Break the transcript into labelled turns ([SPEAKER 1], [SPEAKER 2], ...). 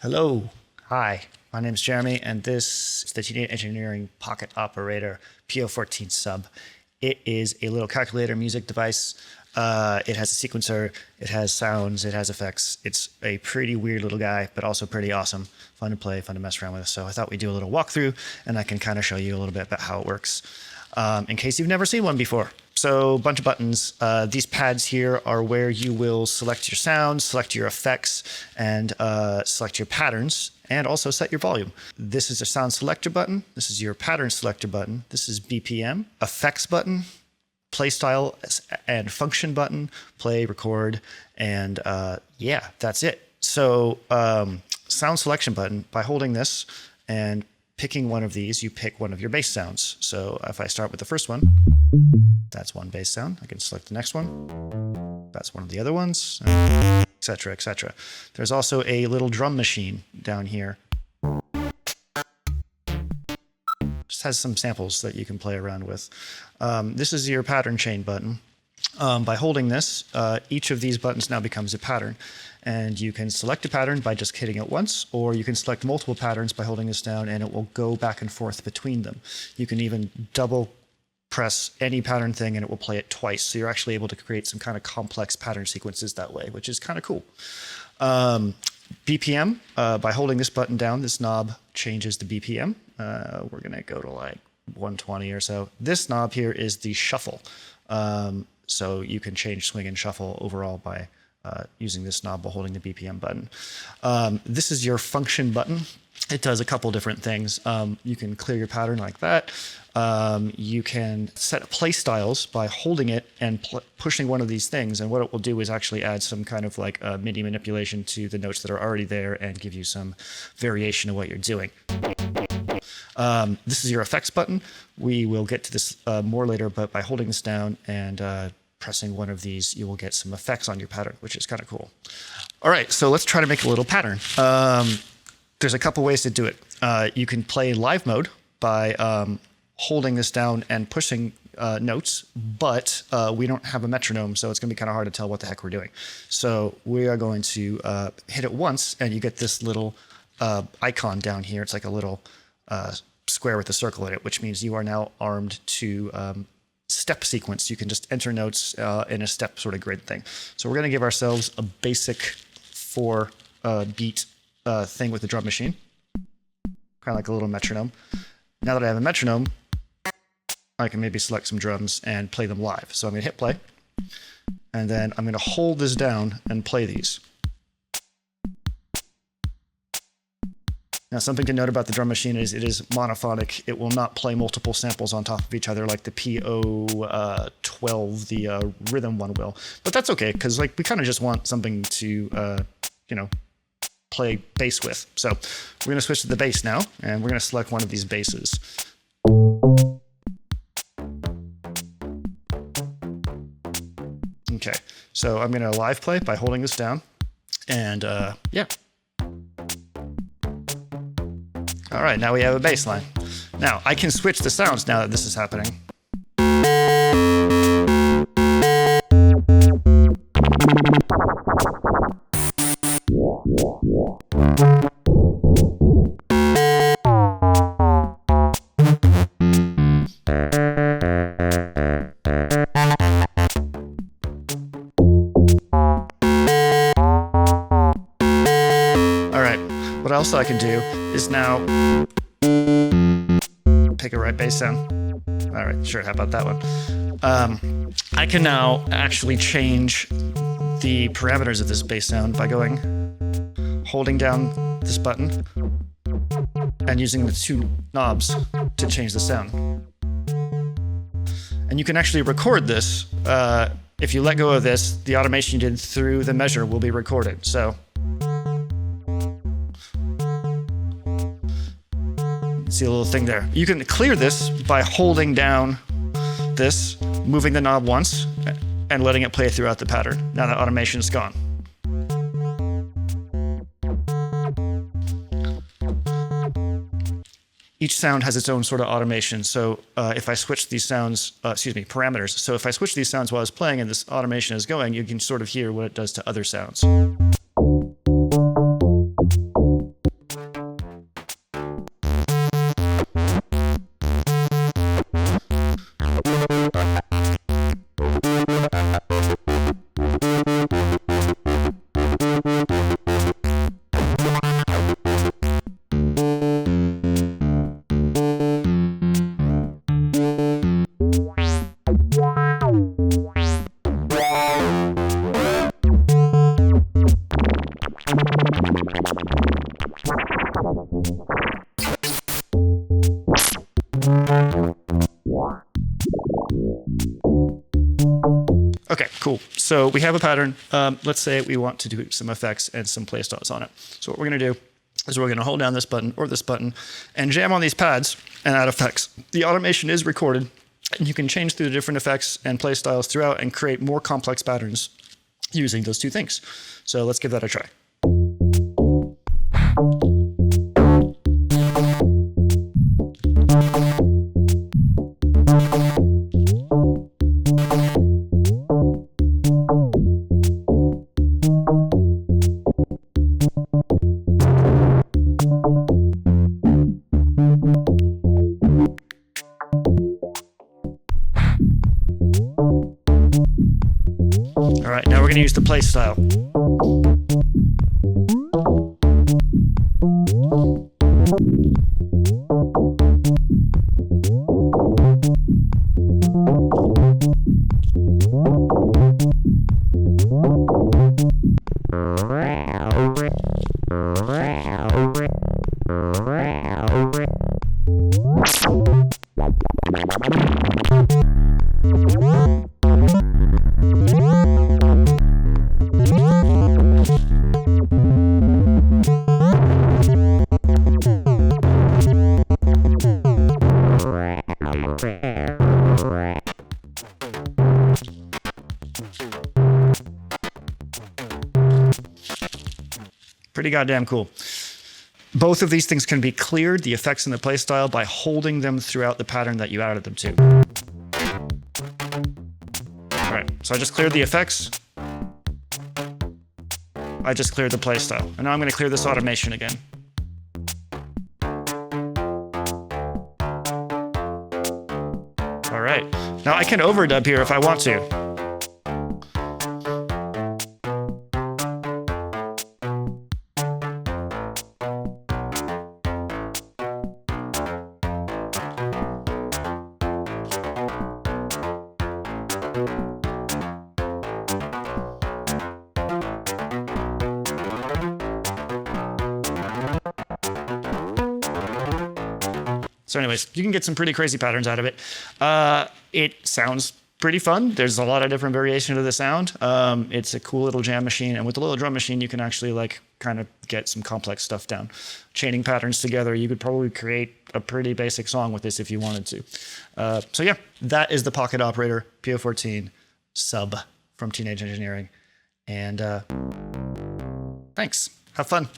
[SPEAKER 1] Hello. Hi. My name is Jeremy, and this is the Teenage Engineering Pocket Operator PO-14 sub. It is a little calculator music device. It has a sequencer, it has sounds, it has effects. It's a pretty weird little guy, but also pretty awesome. Fun to play, fun to mess around with. So I thought we'd do a little walkthrough, and I can kind of show you a little bit about how it works, in case you've never seen one before. So a bunch of buttons. These pads here are where you will select your sounds, select your effects, and select your patterns, and also set your volume. This is a sound selector button. This is your pattern selector button. This is BPM, effects button, play style and function button, play, record, and yeah, that's it. So sound selection button, by holding this and picking one of these, you pick one of your bass sounds. So if I start with the first one, that's one bass sound. I can select the next one. That's one of the other ones, etc., etc. There's also a little drum machine down here. Just has some samples that you can play around with. This is your pattern chain button. By holding this, each of these buttons now becomes a pattern. And you can select a pattern by just hitting it once, or you can select multiple patterns by holding this down, and it will go back and forth between them. You can even double press any pattern thing and it will play it twice. So you're actually able to create some kind of complex pattern sequences that way, which is kind of cool. BPM, by holding this button down, this knob changes the BPM. We're going to go to like 120 or so. This knob here is the shuffle. So you can change swing and shuffle overall by using this knob while holding the BPM button. This is your function button. It does a couple different things. You can clear your pattern like that. You can set play styles by holding it and pushing one of these things. And what it will do is actually add some kind of like MIDI manipulation to the notes that are already there and give you some variation of what you're doing. This is your effects button. We will get to this more later, but by holding this down and pressing one of these, you will get some effects on your pattern, which is kind of cool. All right, so let's try to make a little pattern. There's a couple ways to do it. You can play live mode by holding this down and pushing notes, but we don't have a metronome, so it's going to be kind of hard to tell what the heck we're doing. So we are going to hit it once, and you get this little icon down here. It's like a little square with a circle in it, which means you are now armed to step sequence. You can just enter notes in a step sort of grid thing. So we're going to give ourselves a basic 4-beat thing with the drum machine, kind of like a little metronome. Now that I have a metronome, I can maybe select some drums and play them live. So I'm going to hit play, and then I'm going to hold this down and play these. Now, something to note about the drum machine is it is monophonic. It will not play multiple samples on top of each other like the PO-12, the rhythm one will. But that's okay, because like we kind of just want something to, play bass with. So we're going to switch to the bass now, and we're going to select one of these basses. Okay, so I'm going to live play by holding this down, and yeah. All right, now we have a bass line. Now, I can switch the sounds now that this is happening. What else I can do is now pick a right bass sound. All right, sure, how about that one? I can now actually change the parameters of this bass sound by holding down this button and using the two knobs to change the sound. And you can actually record this. If you let go of this, the automation you did through the measure will be recorded. So see a little thing there. You can clear this by holding down this, moving the knob once, and letting it play throughout the pattern. Now that automation is gone. Each sound has its own sort of automation. So if I switch these sounds, parameters. So if I switch these sounds while I was playing and this automation is going, you can sort of hear what it does to other sounds. Cool. So we have a pattern. Let's say we want to do some effects and some play styles on it. So what we're going to do is we're going to hold down this button or this button and jam on these pads and add effects. The automation is recorded, and you can change through the different effects and play styles throughout and create more complex patterns using those two things. So let's give that a try. All right, now we're going to use the play style. Pretty goddamn cool. Both of these things can be cleared, the effects and the play style, by holding them throughout the pattern that you added them to. All right, so I just cleared the effects. I just cleared the play style. And now I'm going to clear this automation again. All right, now I can overdub here if I want to. So anyways, you can get some pretty crazy patterns out of it. It sounds pretty fun. There's a lot of different variation of the sound. It's a cool little jam machine. And with the little drum machine, you can actually like kind of get some complex stuff down. Chaining patterns together, you could probably create a pretty basic song with this if you wanted to. So yeah, that is the Pocket Operator PO-14 sub from Teenage Engineering. And thanks. Have fun.